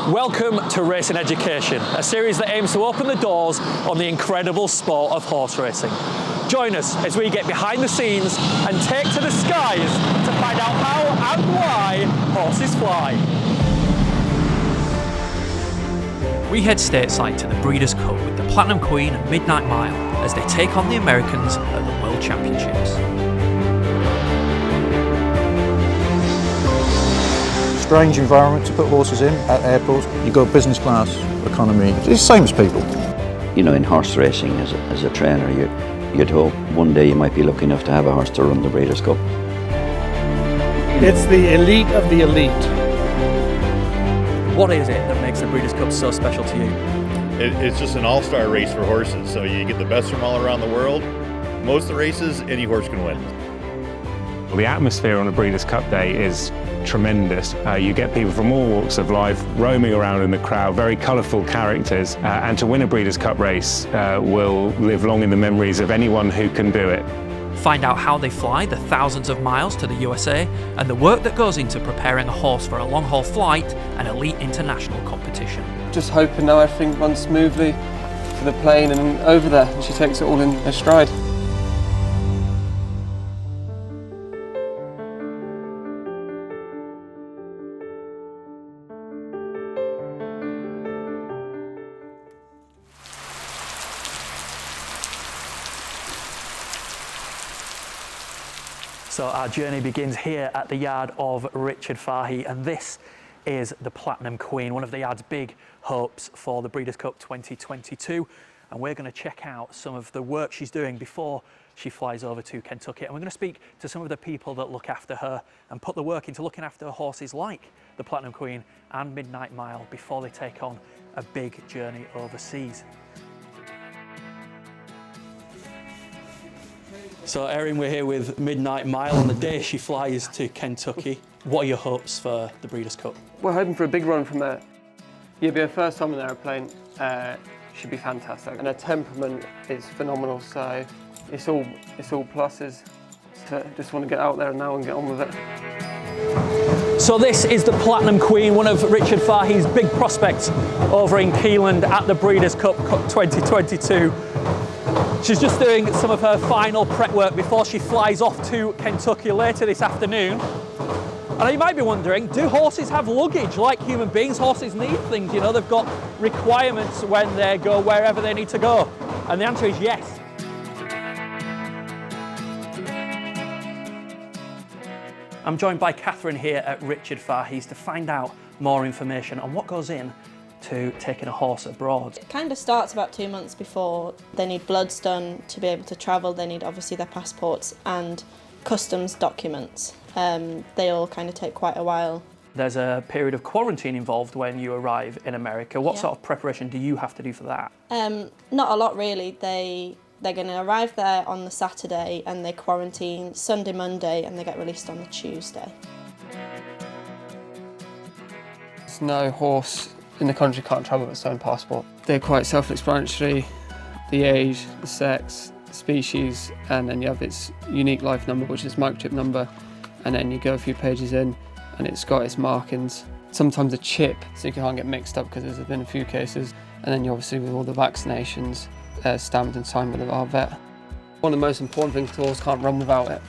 Welcome to Racing Education, a series that aims to open the doors on the incredible sport of horse racing. Join us as we get behind the scenes and take to the skies to find out how and why horses fly. We head stateside to the Breeders' Cup with the Platinum Queen and Midnight Mile as they take on the Americans at the World Championships. Strange environment to put horses in at airports. You go business class, economy, it's the same as people. You know, in horse racing, as a trainer, you'd hope one day you might be lucky enough to have a horse to run the Breeders' Cup. It's the elite of the elite. What is it that makes the Breeders' Cup so special to you? It's just an all-star race for horses, so you get the best from all around the world. Most of the races, any horse can win. Well, the atmosphere on a Breeders' Cup Day is tremendous. You get people from all walks of life roaming around in the crowd, very colourful characters, and to win a Breeders' Cup race will live long in the memories of anyone who can do it. Find out how they fly the thousands of miles to the USA and the work that goes into preparing a horse for a long-haul flight and elite international competition. Just hoping now everything runs smoothly for the plane and over there, and she takes it all in her stride. So our journey begins here at the yard of Richard Fahey, and this is the Platinum Queen, one of the yard's big hopes for the Breeders' Cup 2022. And we're going to check out some of the work she's doing before she flies over to Kentucky. And we're going to speak to some of the people that look after her and put the work into looking after horses like the Platinum Queen and Midnight Mile before they take on a big journey overseas. So Erin, we're here with Midnight Mile on the day she flies to Kentucky. What are your hopes for the Breeders' Cup? We're hoping for a big run from her. Yeah, be her first time on an aeroplane. Should be fantastic. And her temperament is phenomenal, so it's all pluses. So just want to get out there now and get on with it. So this is the Platinum Queen, one of Richard Fahey's big prospects over in Keeneland at the Breeders' Cup 2022. She's just doing some of her final prep work before she flies off to Kentucky later this afternoon. And you might be wondering, do horses have luggage like human beings? Horses need things, you know, they've got requirements when they go wherever they need to go. And the answer is yes. I'm joined by Catherine here at Richard Fahey's to find out more information on what goes in to taking a horse abroad. It kind of starts about 2 months before. They need bloods done to be able to travel. They need obviously their passports and customs documents. They all kind of take quite a while. There's a period of quarantine involved when you arrive in America. What sort of preparation do you have to do for that? Not a lot really. They're going to arrive there on the Saturday and they quarantine Sunday, Monday, and they get released on the Tuesday. There's no horse in the country can't travel with its own passport. They're quite self-explanatory, the age, the sex, the species, and then you have its unique life number, which is microchip number, and then you go a few pages in and it's got its markings. Sometimes a chip, so you can't get mixed up because there's been a few cases, and then you obviously with all the vaccinations stamped and signed with our vet. One of the most important things, the horse can't run without it.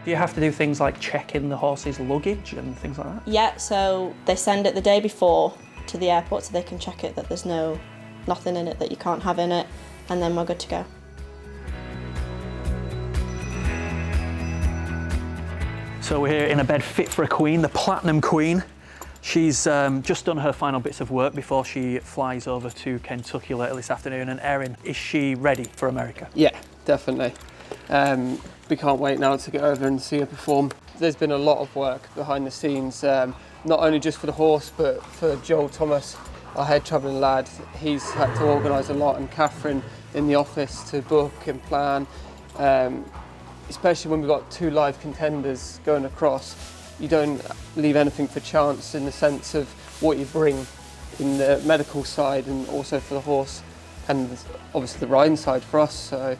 Do you have to do things like check in the horse's luggage and things like that? Yeah, so they send it the day before to the airport so they can check it that there's nothing in it that you can't have in it, and then we're good to go. So we're here in a bed fit for a queen, the Platinum Queen. She's just done her final bits of work before she flies over to Kentucky later this afternoon. And Erin, is she ready for America? Yeah, definitely. We can't wait now to get over and see her perform. There's been a lot of work behind the scenes, not only just for the horse, but for Joel Thomas, our head travelling lad. He's had to organise a lot, and Catherine in the office to book and plan. Especially when we've got two live contenders going across, you don't leave anything for chance in the sense of what you bring in the medical side and also for the horse and obviously the riding side for us. So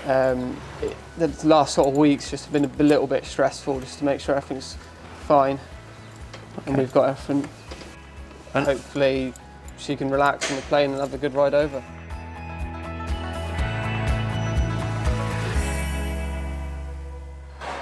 the last sort of weeks just been a little bit stressful just to make sure everything's fine and we've got everything. And hopefully she can relax on the plane and have a good ride over.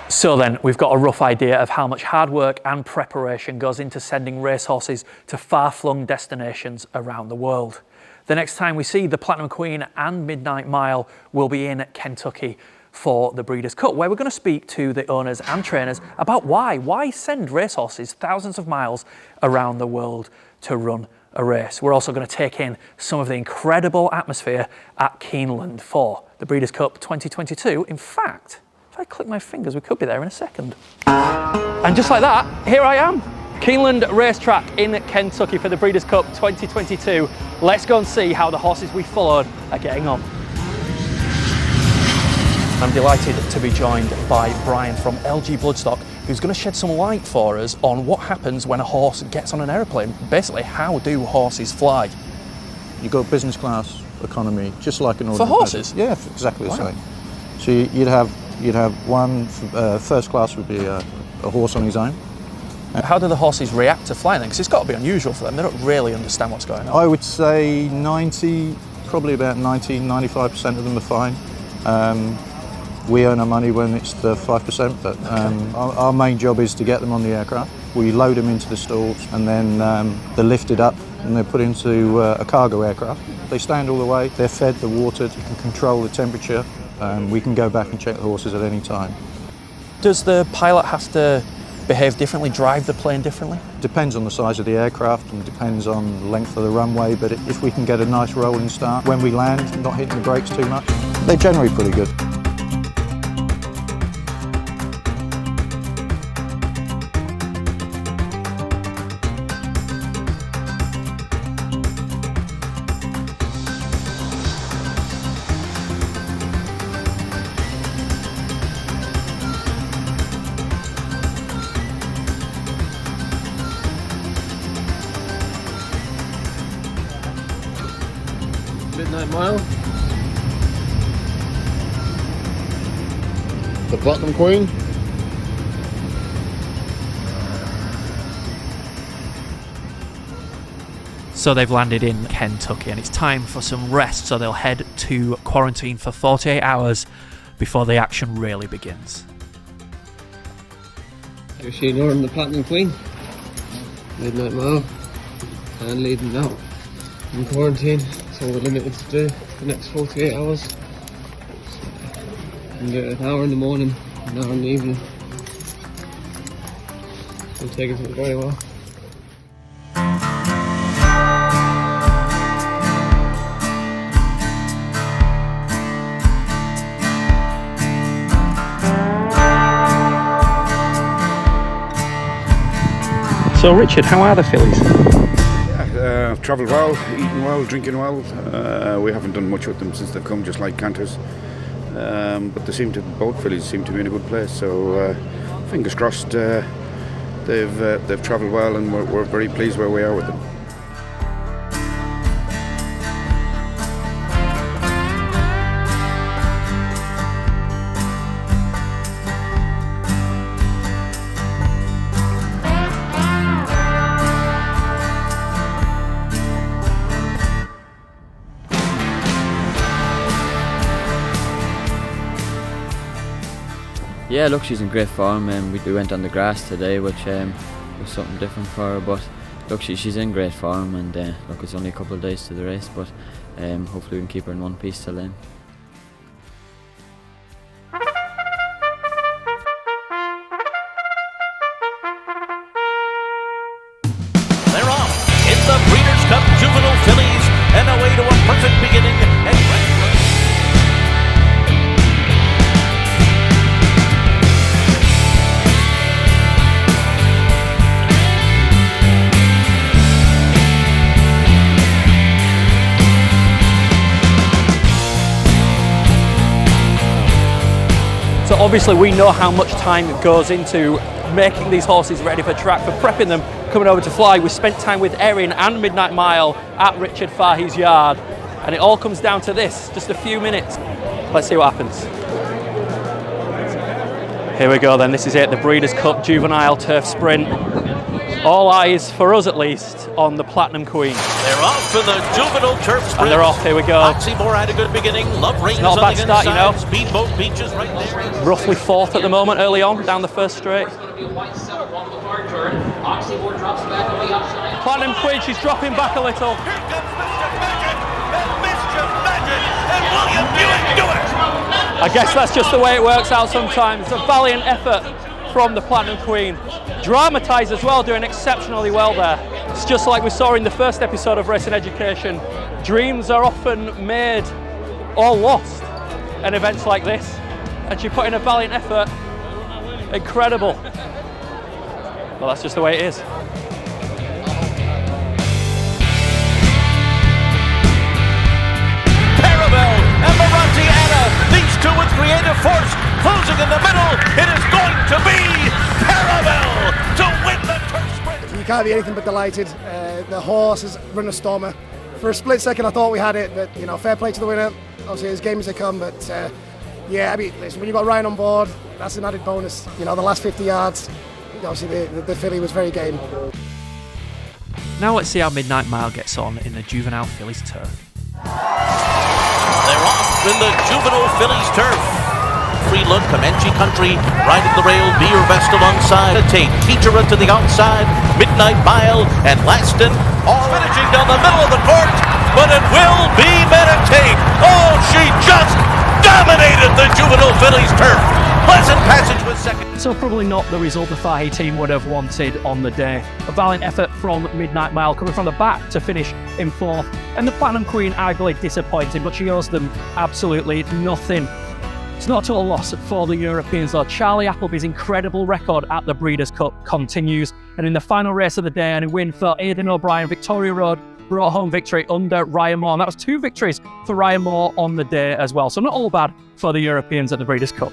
So then, we've got a rough idea of how much hard work and preparation goes into sending racehorses to far-flung destinations around the world. The next time we see the Platinum Queen and Midnight Mile will be in Kentucky for the Breeders' Cup, where we're going to speak to the owners and trainers about why send racehorses thousands of miles around the world to run a race. We're also going to take in some of the incredible atmosphere at Keeneland for the Breeders' Cup 2022. In fact, if I click my fingers, we could be there in a second. And just like that, here I am. Keeneland Racetrack in Kentucky for the Breeders' Cup 2022. Let's go and see how the horses we followed are getting on. I'm delighted to be joined by Brian from LG Bloodstock, who's going to shed some light for us on what happens when a horse gets on an aeroplane. Basically, how do horses fly? You go business class, economy, just like an ordinary. For horses? Yeah, exactly the same. So you'd have one, first class would be a horse on his own. How do the horses react to flying then? Because it's got to be unusual for them. They don't really understand what's going on. I would say probably about 95% of them are fine. We earn our money when it's the 5%, but our main job is to get them on the aircraft. We load them into the stalls and then they're lifted up and they're put into a cargo aircraft. They stand all the way, they're fed, they're watered, you can control the temperature. We can go back and check the horses at any time. Does the pilot have to behave differently, drive the plane differently? Depends on the size of the aircraft and depends on the length of the runway, but if we can get a nice rolling start when we land, not hitting the brakes too much, they're generally pretty good. Midnight Mile. The Platinum Queen. So they've landed in Kentucky and it's time for some rest, so they'll head to quarantine for 48 hours before the action really begins. Here's Sheila and the Platinum Queen. Midnight Mile. And leading out in quarantine. So we're limited to do the next 48 hours. We can do it an hour in the morning, an hour in the evening. It'll take us very well. So Richard, how are the fillies? Travelled well, eating well, drinking well. We haven't done much with them since they've come, just like Canters. But both fillies seem to be in a good place. So fingers crossed, they've travelled well, and we're very pleased where we are with them. Yeah, look, she's in great form, and we went on the grass today, which was something different for her. But look, she's in great form, and look, it's only a couple of days to the race, but hopefully we can keep her in one piece till then. They're off. It's the Breeders' Cup Juvenile Fillies, and away to a perfect beginning. So obviously we know how much time goes into making these horses ready for track, for prepping them, coming over to fly. We spent time with Erin and Midnight Mile at Richard Fahey's yard, and it all comes down to this, just a few minutes. Let's see what happens. Here we go then, this is it, the Breeders' Cup Juvenile Turf Sprint. All eyes, for us at least, on the Platinum Queen. They're off to the juvenile turf sprint. And they're off, here we go. Oxymore had a good beginning. Love Reigns not a on bad the start, inside. you know. Speedboat Beaches right there. Roughly 4th at the moment, early on, down the first straight. Platinum Queen, she's dropping back a little. Here comes Mr. Magic and Mischief Magic and William Buick do it. I guess that's just the way it works out sometimes. A valiant effort from the Platinum Queen. Dramatised as well, doing exceptionally well there. It's just like we saw in the first episode of Racing Education. Dreams are often made or lost in events like this. And she put in a valiant effort. Incredible. Well, that's just the way it is. Parabel and Morantiana, these two with creative force, closing in the middle. It is going to be Parabel to win the turf sprint. You can't be anything but delighted. The horse has run a stormer. For a split second, I thought we had it, but you know, fair play to the winner. Obviously, as game as they come, but yeah, I mean, listen, when you got Ryan on board, that's an added bonus. You know, the last 50 yards, obviously the filly was very game. Now let's see how Midnight Mile gets on in the Juvenile Fillies turf. They're off in the juvenile Fillies turf. Free look, Comanche Country, right at the rail, Be Your Best alongside. Tate, Teacher to the outside, Midnight Mile, and Laston all finishing down the middle of the court, but it will be Meditate. Oh, she just dominated the juvenile Fillies turf. Pleasant Passage was second. So probably not the result the Fahey team would have wanted on the day. A valiant effort from Midnight Mile, coming from the back to finish in 4th. And the Platinum Queen arguably disappointed, but she owes them absolutely nothing. It's not a total loss for the Europeans though. Charlie Appleby's incredible record at the Breeders' Cup continues. And in the final race of the day, and a win for Aidan O'Brien, Victoria Road brought home victory under Ryan Moore. And that was 2 victories for Ryan Moore on the day as well. So not all bad for the Europeans at the Breeders' Cup.